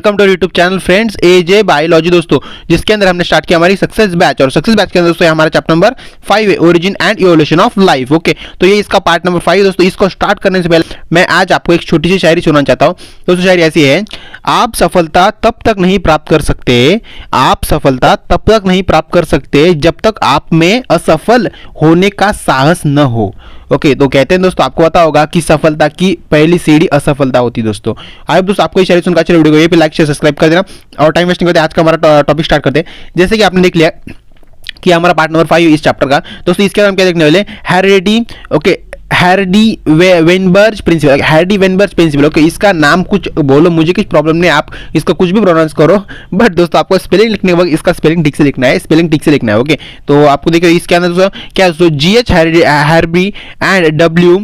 Welcome to YouTube channel friends AJ biology दोस्तों, जिसके अंदर हमने स्टार्ट किया हमारी सक्सेस बैच। और सक्सेस बैच के अंदर दोस्तों हमारा चैप्टर नंबर 5 है, origin and evolution of life. Okay, तो ये इसका पार्ट नंबर 5 दोस्तों। इसको स्टार्ट करने से पहले मैं आज आपको एक छोटी सी शायरी सुनाना चाहता हूँ। दोस्तों शायरी ऐसी है, आप सफलता तब तक नहीं प्राप्त कर सकते, आप सफलता तब तक नहीं प्राप्त कर सकते जब तक आप में असफल होने का साहस न हो। ओके, तो कहते हैं दोस्तों, आपको पता होगा कि सफलता की पहली सीढ़ी असफलता होती है दोस्तों। आइए दोस्तों, आपको ये शायरी सुनकर अच्छी वीडियो को ये पे लाइक शेयर सब्सक्राइब कर देना और टाइम वेस्टिंग करते आज का हमारा टॉपिक स्टार्ट करते हैं। जैसे कि आपने देख लिया कि हमारा पार्ट नंबर 5 इस चैप्टर का दोस्तों, इसके अंदर हम क्या देखने वाले, heredity. Okay, Hardy Weinberg principle, Hardy Weinberg principle. Okay, इसका नाम कुछ बोलो, मुझे कुछ प्रॉब्लम नहीं, आप इसका कुछ भी प्रोनाउंस करो, बट दोस्तों आपको स्पेलिंग लिखने के वक्त इसका स्पेलिंग ठीक से लिखना है, स्पेलिंग ठीक से लिखना है। ओके, तो आपको देखिए इसके अंदर दोस्तों क्या दोस्तों, GH Hardy and W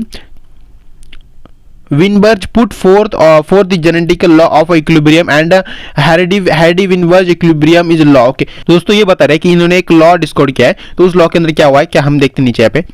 Winberg put forth the genetical law of equilibrium and Hardy Winberg equilibrium is law। Okay, दोस्तों ये बता रहे हैं कि इन्होंने एक लॉ डिस्कवर किया है, तो उस लॉ के अंदर क्या हुआ है, क्या हम देखते हैं नीचे यहाँ पे।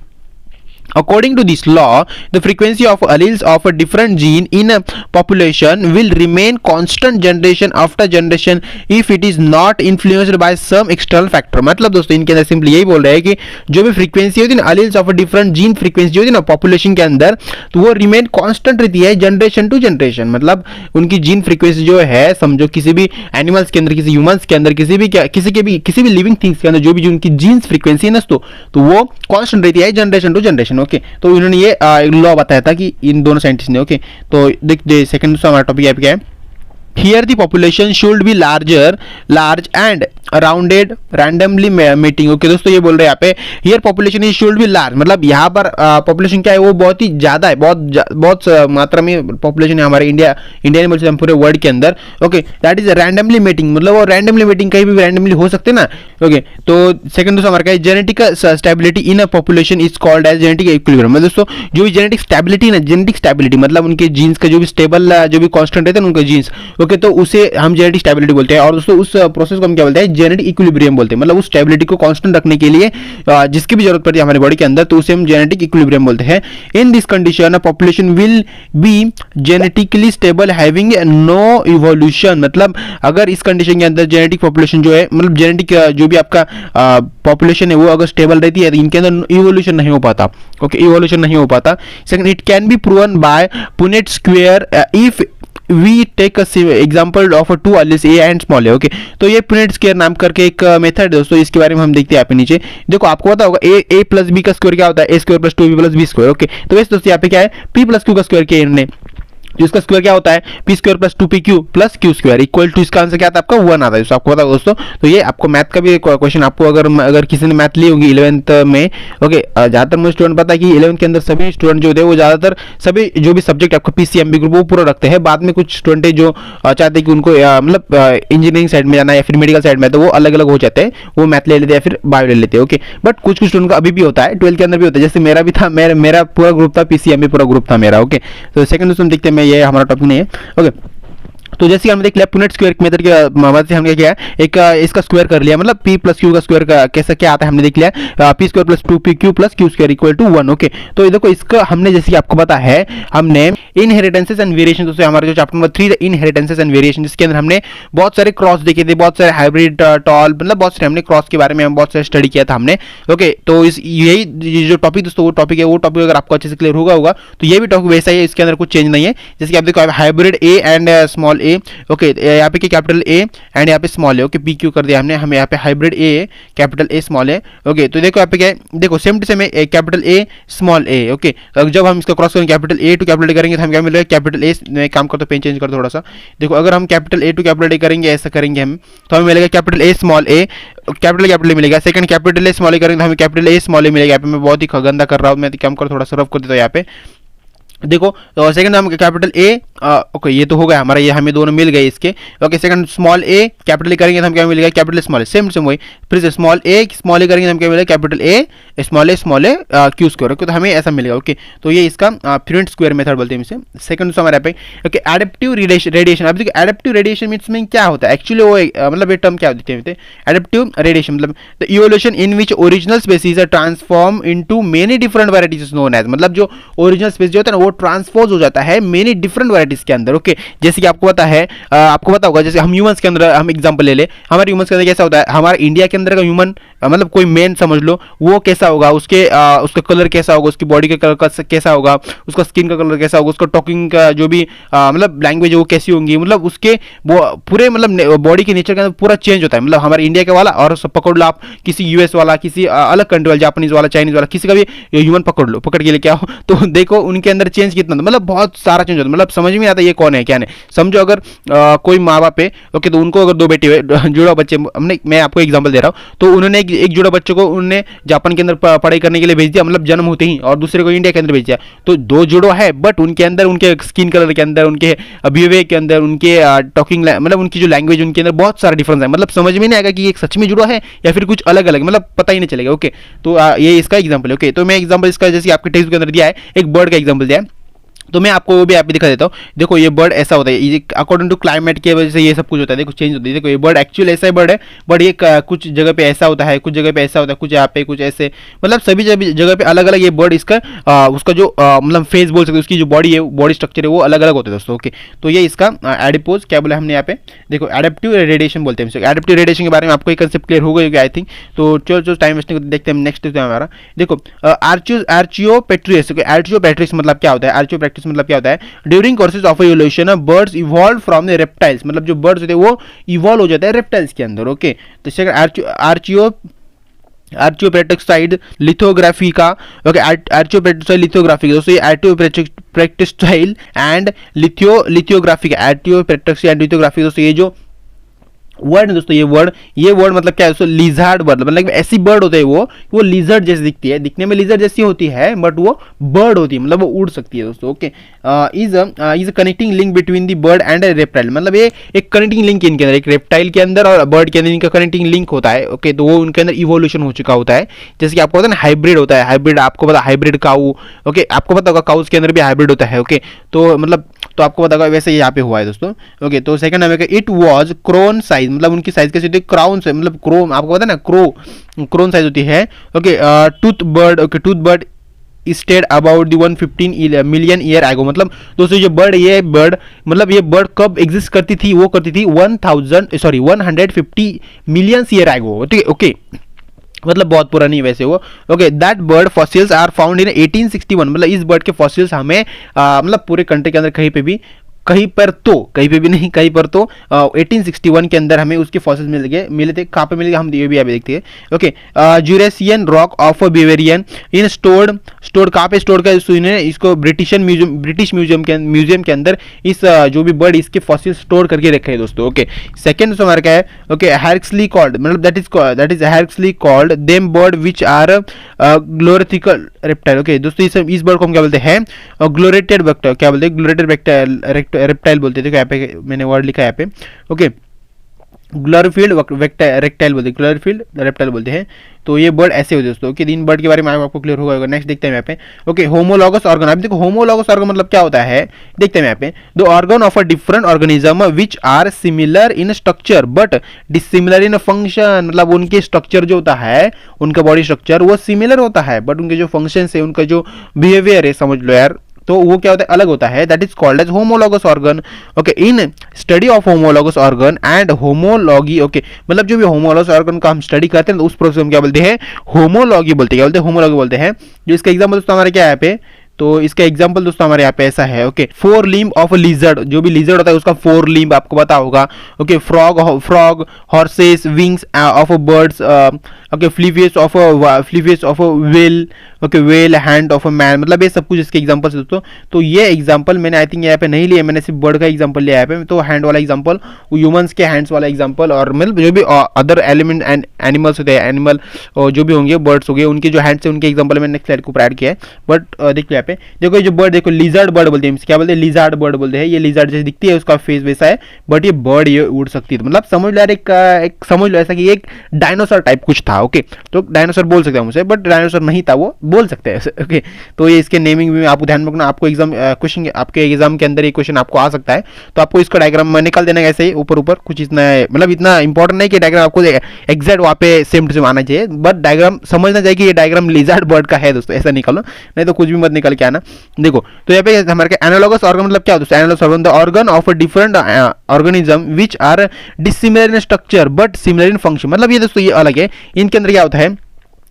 According to this law, the frequency of alleles of a different gene in a population will remain constant generation after generation if it is not influenced by some external factor। मतलब दोस्तों इनके अंदर सिंपली यही बोल रहे हैं कि जो भी फ्रीक्वेंसी होती है ना, alleles of a different gene frequency होती है ना पॉपुलेशन के अंदर, तो वो रिमेन कांस्टेंट रहती है जनरेशन टू जनरेशन। मतलब उनकी जीन फ्रीक्वेंसी जो है, समझो किसी भी एनिमल्स के अंदर, किसी ह्यूमंस के अंदर, किसी भी लिविंग थिंग्स के अंदर जो भी उनकी जीन्स फ्रीक्वेंसी है ना, तो वो कांस्टेंट रहती है जनरेशन टू जनरेशन। ओके, तो इन्होंने ये लॉ बताया था कि इन दोनों साइंटिस्ट ने। ओके, तो देखिए सेकंड हमारा टॉपिक क्या है, here the population should be large and rounded randomly meeting. Okay दोस्तों, ये बोल रहे हैं यहाँ पे here population is should be large, मतलब यहाँ पर पॉपुलेशन क्या है, वो बहुत ही ज्यादा है, बहुत मात्रा में पॉपुलेशन है हमारे इंडिया में, बोलते हैं पूरे वर्ल्ड के अंदर। Okay, that is randomly meeting, मतलब वो रैंडमली मीटिंग कहीं भी रैंडमली हो सकते ना। ओके, तो सेकंड दोस्तों हमारा क्या है, genetic stability in a population is called as genetic equilibrium. दोस्तों जो भी जेनेटिक स्टेबिलिटी ना, जेनेटिक स्टेबिलिटी मतलब उनके जीन्स का जो भी स्टेबल, जो भी कांस्टेंट रहते हैं उनके जीन्स। ओके, तो उसे हम जेनेटिक स्टेबिलिटी बोलते हैं। और दोस्तों उस प्रोसेस को हम क्या बोलते हैं, जेनेटिक इक्विलिब्रियम बोलते हैं। मतलब उस स्टेबिलिटी को कांस्टेंट रखने के लिए जिसकी भी जरूरत पड़ती है हमारे बॉडी के अंदर, तो उसे हम जेनेटिक इक्विलिब्रियम बोलते हैं। In this condition population will be genetically stable having no evolution. मतलब अगर इस कंडीशन के अंदर जेनेटिक पॉपुलेशन जो है, मतलब जेनेटिक जो भी आपका पॉपुलेशन है वो अगर स्टेबल रहती है, तो इनके अंदर इवोल्यूशन नहीं हो पाता। ओके, इवोल्यूशन नहीं हो पाता। Second, it can be proven by Punnett square if we take example of two alleles A and small a। Okay, तो ये पुनेट स्क्वायर नाम करके एक मेथड है दोस्तों, इसके बारे में हम देखते हैं यहाँ पे नीचे। देखो आपको पता होगा a प्लस बी का स्क्वायर क्या होता है, a square plus 2b plus b square. Okay, तो वैसे दोस्तों यहाँ पे क्या है, p प्लस q का स्क्वायर किया इन्होंने, जिसका स्क्वायर क्या होता है, p square plus 2pq plus q square equal to, इसका आंसर क्या आता है आपका 1 आता है। आपको पता है दोस्तों, तो ये आपको मैथ का भी क्वेश्चन, आपको अगर किसी ने मैथ ली होगी 11th में। ओके, ज्यादातर मुझे स्टूडेंट पता है कि 11th के अंदर सभी स्टूडेंट जो होते हैं वो ज्यादातर सभी जो भी सब्जेक्ट आपका PCMB ग्रुप वो पूरा रखते हैं। बाद में कुछ स्टूडेंट है जो चाहते हैं कि उनको मतलब इंजीनियरिंग साइड में जाना है या फिर मेडिकल साइड में, तो वो अलग अलग हो जाते हैं, वो मैथ ले लेते हैं या फिर बायो ले लेते हैं। ओके, बट कुछ स्टूडेंट का अभी भी होता है, 12th के अंदर भी होता है, जैसे मेरा भी था, मेरा पूरा ग्रुप था, PCMB पूरा ग्रुप था मेरा। ओके, तो सेकंड दोस्तों देखते हैं, मैं ये हमारा टॉपिक नहीं है। ओके, तो जैसे हमने देख लिया पुनेट स्क्वायर मेथड के मदद से हमने क्या किया, एक इसका स्क्वायर कर लिया, मतलब p प्लस q का स्क्वायर का कैसे क्या आता है हमने देख लिया, p square plus 2pq plus q square equal to 1। Okay, तो देखो इसका हमने, जैसे कि आपको पता है, हमने इनहेरिटेंसेस एंड वेरिएशन, दोस्तों हमारा जो चैप्टर नंबर 3 है इनहेरिटेंसेस एंड वेरिएशन, जिसके अंदर हमने बहुत सारे क्रॉस देखे थे, बहुत सारे हाइब्रिड टॉल, मतलब बहुत सारे हमने क्रॉस के बारे में हम बहुत सारे स्टडी किया था हमने। ओके, तो इस यही जो टॉपिक दोस्तों, वो टॉपिक है, वो टॉपिक अगर आपको अच्छे से क्लियर होगा तो ये भी टॉपिक वैसा ही है, इसके अंदर कुछ चेंज नहीं है। जैसे कि आप देखो hybrid A and small A. Okay, यहाँ पे कैपिटल ए एंड यहाँ पे small A. Okay, P Q कर दिया हमने, हमें यहाँ पे hybrid A capital A small A. Okay, तो देखो यहाँ पे क्या है, देखो same to same capital A small A. Okay, जब हम इसका क्रॉस करेंगे capital A to capital A करेंगे तो हम क्या मिलेगा, कैपिटल ए में काम करते पेन चेंज कर थोड़ा सा। देखो अगर हम capital A to capital A करेंगे, ऐसा करेंगे हम, तो हमें मिलेगा capital A small A, capital A मिलेगा। Second capital A small A करेंगे तो हमें कैपिटल ए स्मॉल ए मिलेगा। यहाँ पे मैं बहुत ही गंदा कर रहा हूँ, मैं काम कर थोड़ा सा रफ कर देता हूँ यहाँ पे। देखो तो सेकंड हम कैपिटल ए, ओके ये तो हो गया हमारा, ये हमें दोनों मिल गए इसके। Okay, second small A capital A करेंगे तो हम क्या मिलेगा, कैपिटल स्मॉल ए, सेम वही। फिर से स्मॉल ए करेंगे तो हम क्या मिलेगा, capital A small A Q square. Okay, तो हमें ऐसा मिलेगा। ओके, तो ये इसका फ्रेंड स्क्वायर मेथड बोलते हैं इसे। सेकंड हमारे पे ओके, एडेप्टिव रेडिएशन। अब देखो एडेप्टिव रेडिएशन मींस में क्या होता है एक्चुअली, वो मतलब ये टर्म क्या होती है, एडेप्टिव रेडिएशन मतलब the evolution in which original species are transform into many different varieties known as, मतलब जो ओरिजिनल स्पीसीज होता है ना वो ट्रांसपोज हो जाता है मेनी डिफरेंट वैरायटीज बर्ड इसके अंदर। ओके, जैसे कि आपको पता है, आपको पता होगा, जैसे हम ह्यूमंस के अंदर हम एग्जांपल ले ले, हमारे ह्यूमंस के अंदर कैसा होता है, हमारे इंडिया के अंदर का ह्यूमन मतलब कोई मेन समझ लो, वो कैसा होगा, उसका कलर कैसा होगा, उसकी बॉडी का कलर कैसा होगा, उसका स्किन का कलर कैसा होगा, उसका टॉकिंग का जो भी मतलब लैंग्वेज वो कैसी होंगी, मतलब उसके वो पूरे मतलब बॉडी के नेचर के अंदर पूरा चेंज होता है। मतलब हमारे इंडिया के वाला और सब पकड़ लो आप, किसी यूएस वाला, किसी अलग कंट्री वाला, जापानीज वाला, चाइनीज वाला, किसी का भी ह्यूमन पकड़ लो, पकड़ के लेके आओ, तो देखो उनके अंदर चेंज कितना, मतलब बहुत सारा चेंज होता है। मतलब समझ में नहीं आता ये कौन है क्या नहीं। समझो अगर कोई माँ बाप है, ओके, तो उनको अगर दो बेटे जुड़ा बच्चे, हमने, मैं आपको एग्जांपल दे रहा हूँ, तो उन्होंने एक जुड़ा बच्चे को उन्होंने जापान के अंदर पढ़ाई करने के लिए भेज दिया, मतलब जन्म होते ही, और दूसरे को इंडिया के अंदर भेज दिया, तो दो जुड़वा है, बट उनके अंदर, उनके स्किन कलर के अंदर, उनके बिहेवियर के अंदर, उनके टॉकिंग मतलब उनकी जो लैंग्वेज, उनके अंदर बहुत सारा डिफरेंस है। मतलब समझ में नहीं आएगा कि एक सच में जुड़ा है या फिर कुछ अलग अलग, मतलब पता ही नहीं चलेगा। ओके, तो ये इसका एग्जांपल है। ओके, तो मैं एग्जांपल इसका जैसे आपके टेक्स्ट के अंदर दिया है, एक बर्ड का एग्जांपल दिया है, तो मैं आपको वो भी आप भी दिखा देता हूँ। देखो ये बर्ड ऐसा होता है, अकॉर्डिंग टू क्लाइमेट की वजह से ये सब कुछ होता है, देखो चेंज होती है। देखो ये बर्ड एक्चुअल ऐसा ही बर्ड है, बट ये कुछ जगह पे ऐसा होता है, कुछ जगह पे ऐसा होता है, कुछ यहाँ पे कुछ ऐसे, मतलब सभी जगह पे अलग अलग ये बर्ड इसका उसका जो मतलब फेस बोल सकते, उसकी जो बॉडी है, बॉडी स्ट्रक्चर है, वो अलग अलग होता है दोस्तों। ओके, तो ये इसका एडिपोज क्या बोला हमने यहाँ पे, देखो एडेप्टिव रेडिएशन बोलते हैं। एडेप्टिव रेडिएशन के बारे में आपको एक कंसेप्ट क्लियर हो गई आई थिंक। तो चलो टाइम वेस्ट नहीं करते, देखते हैं नेक्स्ट हमारा। देखो आर्चियोपेट्रियस, आर्चियोपेट्रिक्स मतलब क्या होता है, आर्चियोपेट्रिक्स मतलब क्या होता है, during courses of evolution birds evolve from the reptiles, मतलब जो बर्ड्स होते हैं वो इवॉल्व हो जाते हैं रेप्टाइल्स के अंदर। ओके, तो आर्चियोपेट्रिक्साइड लिथोग्राफी का, ओके, आर्चियोपेट्रिक्साइड लिथोग्राफी का दोस्तों, ये आर्चियोपेट्रिक्साइड एंड लिथोग्राफी का, आर्चियोपेट्रिक्साइड एंड लिथोग्राफी दोस्तों, ये जो वर्ड दोस्तों, ये वर्ड मतलब क्या है दोस्तों, लिजर्ड बर्ड, मतलब ऐसी बर्ड होते हैं वो लिजर्ड जैसी दिखती है, दिखने में लिजर्ड जैसी होती है, बट वो बर्ड होती है, मतलब वो उड़ सकती है दोस्तों। Okay, is connecting link between the bird and reptile, मतलब ये एक कनेक्टिंग लिंक इनके अंदर, एक रेप्टाइल के अंदर और बर्ड के अंदर इनका कनेक्टिंग लिंक होता है। ओके, तो वो उनके अंदर इवोल्यूशन हो चुका होता है, जैसे कि आपको पता है ना हाइब्रिड होता है, हाइब्रिड आपको पता, हाइब्रिड काऊ। ओके, आपको पता होगा काउस के अंदर भी हाइब्रिड होता है। ओके, तो मतलब तो आपको पता होगा, वैसे यहाँ पे हुआ है दोस्तों। ओके, तो सेकंड हमें इट वाज क्रोन साइज, मतलब उनकी साइज कैसी होती है, क्राउन से, मतलब क्रो, आपको पता है ना क्रोन साइज होती है। Okay, tooth bird, okay, tooth bird stayed about the 115 million year ago, मतलब दोस्तों ये बर्ड मतलब ये बर्ड कब एग्जिस्ट करती थी, वो करती थी 150 मिलियन ईयर एगो। ठीक है, ओके, मतलब बहुत पुरानी वैसे वो। Okay, that bird fossils are found in 1861, मतलब इस बर्ड के फॉसिल्स हमें मतलब पूरे कंट्री के अंदर कहीं पे भी नहीं, कहीं पर तो 1861 के अंदर हमें उसके फॉसिल्स मिले थे। कहाँ पे मिले हम ये भी अभी देखते हैं। Okay, Jurassic rock of Bavarian in stored कहाँ पे स्टोर कर, इसको ब्रिटिश म्यूजियम के अंदर इस जो भी बर्ड इसके फॉसिल्स स्टोर करके रखे हैं दोस्तों। ओके, सेकंड हमारा क्या है, ओके, हैरिक्सली कॉल्ड, मतलब that is Huxley called them bird which are ग्लोरेथिकल रेप्टाइल। ओके दोस्तों, इस बर्ड को हम क्या बोलते हैं, ग्लोरेटेड वेक्टर, क्या बोलते हैं, ग्लोरेटेड रेप्टाइल बोलते थे। यहाँ पे मैंने वर्ड लिखा है यहाँ पे। ओके, ग्लोरोफिल्ड रेप्टाइल बोलते हैं, ग्लोरोफिल्ड रेप्टाइल बोलते हैं। तो ये बर्ड ऐसे होते हैं दोस्तों। ओके, तीन बर्ड के बारे में आपको क्लियर होगा। नेक्स्ट देखते हैं यहाँ पे। ओके, होमोलॉगस ऑर्गन, अब देखो होमोलॉगस ऑर्गन मतलब क्या होता है, देखते हैं यहाँ पे। The organ of a different organism which are similar in structure but dissimilar in function, मतलब उनके स्ट्रक्चर जो होता है, उनका बॉडी स्ट्रक्चर वो सिमिलर होता है, बट उनके जो फंक्शन है, उनका जो बिहेवियर है, समझ लो यार, तो वो क्या होता है, अलग होता है। That is called as homologous organ. Okay, in study of homologous organ and homology, okay, मतलब जो भी होमोलॉगस ऑर्गन का हम स्टडी करते हैं तो उस प्रोसेस हम क्या बोलते हैं, होमोलॉगी बोलते हैं। क्या बोलते हैं, होमोलॉगी बोलते हैं। जो इसका एग्जांपल दोस्तों हमारे क्या है यहाँ पे, तो इसका एग्जांपल दोस्तों हमारे यहाँ पे ऐसा है। Okay, four limb of lizard, जो भी लिजर्ड होता है उसका फोर लिम्ब आपको पता होगा। Okay, frog horses, wings of birds, okay, flippers of whale, okay, whale, hand of a man, मतलब ये सब कुछ इसके एग्जांपल्स दोस्तों। तो ये एग्जांपल मैंने आई थिंक यहाँ पे नहीं लिया, मैंने सिर्फ बर्ड का एग्जांपल लिया है यहाँ पे। तो हैंड वाला एग्जांपल, ह्यूमंस के हैंड्स वाला एग्जांपल, और मतलब जो भी अदर एलिमेंट एंड एनिमल्स होते हैं, एनिमल जो भी होंगे, बर्ड्स हो गए, उनके जो हैंड्स है उनके एग्जांपल मैंने नेक्स्ट स्लाइड को ऐड किया है। बट देखिए यहाँ पे देखो, ये जो बर्ड देखो, लिजर्ड बर्ड बोलते हैं, क्या बोलते हैं, लिजर्ड बर्ड बोलते हैं। ये लिजर्ड जैसे दिखती है, उसका फेस वैसा है, बट ये बर्ड ये उड़ सकती है। तो मतलब समझ लो यार, एक समझ लो ऐसा कि एक डायनासोर टाइप कुछ था। ओके, तो डायनासोर बोल सकते हैं मुझे, बट डायनासोर नहीं था, वो बोल सकते हैं। ओके, तो ये इसके नेमिंग में आप ध्यान रखना, आपको एग्जाम क्वेश्चन, आपके एग्जाम के अंदर ये क्वेश्चन आपको आ सकता है, तो आपको इसका डायग्राम निकाल देना ऐसे ही ऊपर, कुछ इतना मतलब इतना इंपॉर्टेंट नहीं कि डायग्राम आपको एग्जैक्ट वहाँ पे सेम टू सेम आना चाहिए, बट डायग्राम समझना चाहिए कि ये डायग्राम लिजर्ड बर्ड का है दोस्तों, ऐसा निकालो, नहीं तो कुछ भी मत निकाल। निकल के आना। देखो तो यहाँ पे हमारे एनालॉगस ऑर्गन मतलब क्या होता है, analogous organ the organ of a different organism which are dissimilar in structure but similar in function. मतलब ये दोस्तों ये अलग है, इनके अंदर क्या होता है,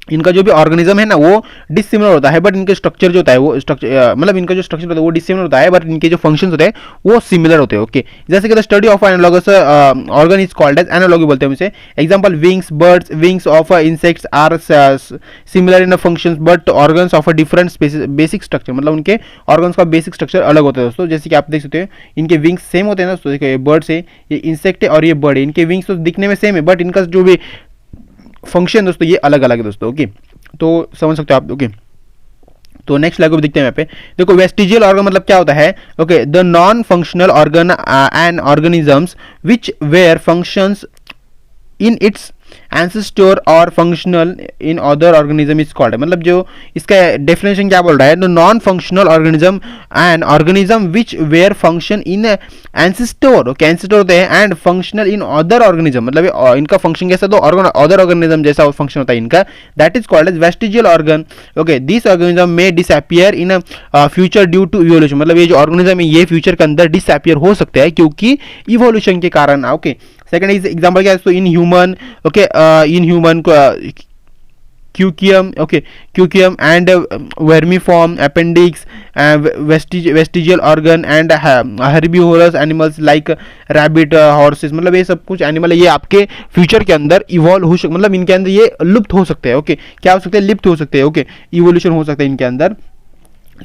इनका जो भी ऑर्गेनिज्म है ना वो डिसिमिलर होता है, बट इनके स्ट्रक्चर जो होता है वो स्ट्रक्चर मतलब इनका जो स्ट्रक्चर होता है वो डिसिमिलर होता है, बट इनके जो फंक्शंस होते हैं वो सिमिलर होते हैं। ओके, जैसे कि the study of analogous organ is called as analogy बोलते हैं इसे। Example wings birds, wings of insects are similar in functions but organs of a different basic structure. मतलब उनके ऑर्गन्स का बेसिक स्ट्रक्चर अलग होता है दोस्तों। जैसे कि आप देख सकते हैं इनके विंग्स सेम होते हैं ना दोस्तों। देखो ये बर्ड्स है, ये इंसेक्ट है और ये बर्ड है, इनके विंग्स तो दिखने में सेम है बट इनका जो भी फंक्शन दोस्तों ये अलग अलग है दोस्तों। ओके, तो समझ सकते हो आप। ओके, तो नेक्स्ट लाइक देखते हैं यहाँ पे। देखो वेस्टिजियल ऑर्गन मतलब क्या होता है, okay, the non functional organ and organisms which were functions in its ancestor और functional in other organism is called. मतलब जो इसका डेफिनेशन क्या बोल रहा है, non functional organism and organism which were function in ancestor, okay, ancestor होते हैं and functional in other organism. मतलब इनका फंक्शन कैसा तो अदर ऑर्गेनिज्म जैसा फंक्शन होता है इनका, that is called as vestigial organ. Okay, this organism में disappear in future due to evolution. मतलब ये जो ऑर्गेनिज्म है ये फ्यूचर के अंदर डिसअपियर हो सकते हैं क्योंकि इवोल्यूशन के कारण। ओके, सेकंड इज एग्जांपल क्या है तो in human, okay, in human caecum, okay, caecum and vermiform appendix vestigial organ and herbivorous animals like rabbit, horses. मतलब ये सब कुछ एनिमल है ये आपके फ्यूचर के अंदर इवॉल्व हो सकते, मतलब इनके अंदर ये लुप्त हो सकते हैं। ओके, क्या हो सकते हैं, लिप्त हो सकते हैं। ओके, इवोल्यूशन हो सकता है इनके अंदर।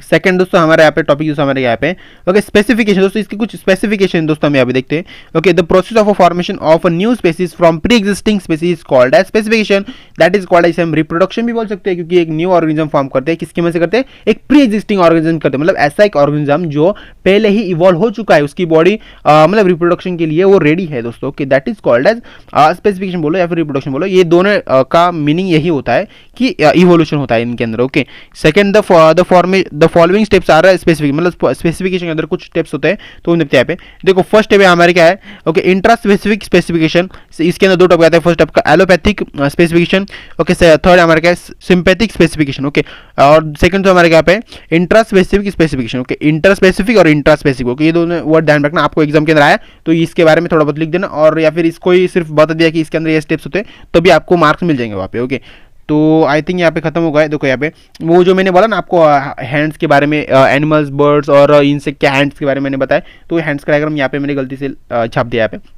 सेकंड दोस्तों हमारे यहाँ पे टॉपिक दोस्तों हमारे यहाँ पे, ओके, स्पेसिफिकेशन दोस्तों, इसकी कुछ स्पेसिफिकेशन दोस्तों हम यहाँ पे देखते हैं। Okay, the process of a formation of a new species from pre existing species called as specification, that is called as हम रिप्रोडक्शन भी बोल सकते हैं क्योंकि एक न्यू ऑर्गेनिज्म फॉर्म करते हैं, किसकी मदद से करते हैं, एक प्री एग्जिस्टिंग ऑर्गेनिज्म करते हैं। मतलब ऐसा एक ऑर्गेनिज्म जो पहले ही इवॉल्व हो चुका है, उसकी बॉडी मतलब रिप्रोडक्शन के लिए वो रेडी है दोस्तों। Okay, that is called as specification बोलो या फिर रिप्रोडक्शन बोलो, ये दोनों का मीनिंग यही होता है कि इवोल्यूशन होता है इनके अंदर। Okay, second the following steps are specific, मतलब स्पेसिफिकेशन के अंदर कुछ स्टेप्स होते हैं तो उन देखते हैं यहाँ पे। देखो फर्स्ट स्टेप हमारे क्या है, ओके, इंट्रा स्पेसिफिक स्पेसिफिकेशन, इसके अंदर दो टॉपिक आते हैं। फर्स्ट आपका एलोपैथिक स्पेसिफिकेशन, ओके, थर्ड हमारे क्या है सिंपैथिक स्पेसिफिकेशन। ओके, और सेकंड तो हमारे क्या पे intra specific specification. Okay, inter specific और इंट्रा स्पेसिफिक, ओके, ये दोनों वर्ड ध्यान रखना, आपको एग्जाम के अंदर आया तो इसके बारे में थोड़ा बहुत लिख देना, और या फिर इसको ही सिर्फ बता दिया कि इसके अंदर ये स्टेप्स होते हैं तो भी आपको मार्क्स मिल जाएंगे वहाँ पे। ओके, तो आई थिंक यहाँ पे खत्म हो गया। देखो यहाँ पे वो जो मैंने बोला ना आपको हैंड्स के बारे में, एनिमल्स, बर्ड्स और इंसेक्ट के हैंड्स के बारे में मैंने बताया, तो हैंड्स का डायग्राम यहाँ पे मैंने गलती से छाप दिया यहाँ पे।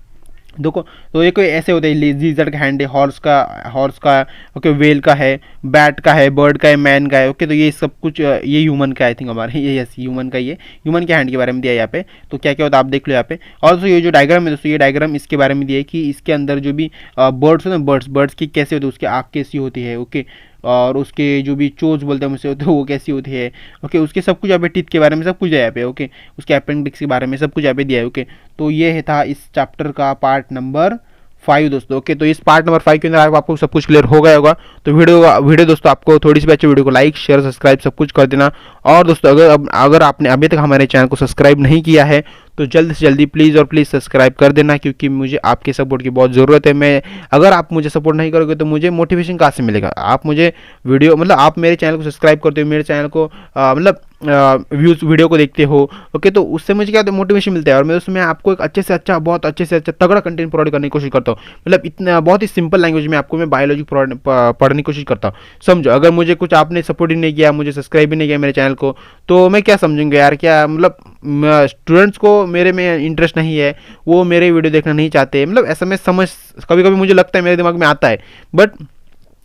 देखो तो ये कोई ऐसे होते हैं, लिजर्ड का हैंड है, हॉर्स का, ओके, वेल का है, बैट का है, बर्ड का है, मैन का है। ओके, तो ये सब कुछ ये ह्यूमन का आई थिंक हमारे, ये यस ह्यूमन का, ये ह्यूमन के हैंड के बारे में दिया है यहाँ पे। तो क्या क्या होता है आप देख लो यहाँ पे। और दोस्तों ये जो डायग्राम है दोस्तों, ये डायग्राम इसके बारे में दिया है कि इसके अंदर जो भी बर्ड्स है ना, बर्ड्स की कैसे होती है, उसकी आँख कैसी होती है, ओके, और उसके जो भी चोच बोलते हैं मुझसे होते हैं वो कैसी होती है। ओके, उसके सब कुछ यहाँ पे, टीथ के बारे में सब कुछ है यहाँ पे। ओके, उसके अपेंडिक्स के बारे में सब कुछ यहाँ पे दिया है। ओके, तो ये था इस चैप्टर का पार्ट नंबर 5 दोस्तों। ओके, तो इस पार्ट नंबर 5 के अंदर आपको सब कुछ क्लियर हो गया होगा। तो वीडियो दोस्तों आपको थोड़ी सी भी अच्छी वीडियो को लाइक, शेयर, सब्सक्राइब सब कुछ कर देना। और दोस्तों अगर आपने अभी तक हमारे चैनल को सब्सक्राइब नहीं किया है तो जल्द से जल्दी प्लीज़ सब्सक्राइब कर देना, क्योंकि मुझे आपके सपोर्ट की बहुत ज़रूरत है। अगर आप मुझे सपोर्ट नहीं करोगे तो मुझे मोटिवेशन कहाँ से मिलेगा। आप मुझे आप मेरे चैनल को सब्सक्राइब करते हो, मेरे चैनल को मतलब वीडियो को देखते हो, ओके, तो उससे मुझे क्या मोटिवेशन मिलता है, और मैं उसमें आपको एक बहुत अच्छे से अच्छा तगड़ा कंटेंट प्रोवाइड करने की कोशिश करता हूँ। मतलब इतना बहुत ही सिंपल लैंग्वेज में आपको मैं बायोलॉजी पढ़ने की कोशिश करता हूँ। समझो, अगर मुझे कुछ आपने सपोर्ट ही नहीं किया, मुझे सब्सक्राइब भी नहीं किया मेरे चैनल को, तो मैं क्या समझूंगा यार, क्या मतलब स्टूडेंट्स को मेरे में इंटरेस्ट नहीं है, वो मेरे वीडियो देखना नहीं चाहते। मतलब ऐसा मैं कभी कभी मुझे लगता है, मेरे दिमाग में आता है। बट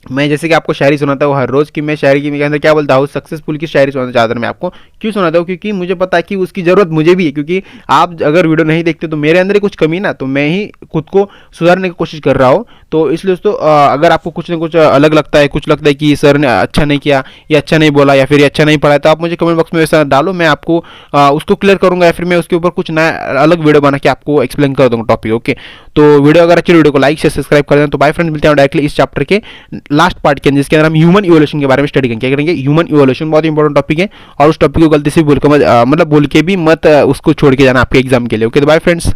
मैं जैसे कि आपको शायरी सुनाता हूँ हर रोज़, कि मैं शायरी के अंदर क्या बोलता हूँ, सक्सेसफुल की शायरी सुनाता ज़्यादातर मैं आपको क्यों सुनाता हूँ, क्योंकि मुझे पता है कि उसकी ज़रूरत मुझे भी है। क्योंकि आप अगर वीडियो नहीं देखते तो मेरे अंदर ही कुछ कमी ना, तो मैं ही खुद को सुधारने की कोशिश कर रहा हूँ। तो इसलिए दोस्तों अगर आपको कुछ ना कुछ अलग लगता है, कुछ लगता है कि सर ने अच्छा नहीं किया, या अच्छा नहीं बोला, या फिर ये अच्छा नहीं पढ़ा, तो आप मुझे कमेंट बॉक्स में वैसा डालो, मैं आपको उसको क्लियर करूँगा, या फिर मैं उसके ऊपर कुछ नया अलग वीडियो बना के आपको एक्सप्लेन कर दूँगा टॉपिक। ओके, तो वीडियो अगर अच्छी वीडियो को लाइक, शेयर, सब्सक्राइब कर देना। तो बाय फ्रेंड्स, मिलते हैं डायरेक्टली इस चैप्टर के लास्ट पार्ट के अंदर, जिसके अंदर हम ह्यूमन इवोल्यूशन के बारे में स्टडी करेंगे। क्या करेंगे, ह्यूमन इवोल्यूशन बहुत इंपॉर्टेंट टॉपिक है, और उस टॉपिक को गलती से भूल के भूल के भी मत उसको छोड़ के जाना आपके एग्जाम के लिए। ओके, तो बाय फ्रेंड्स।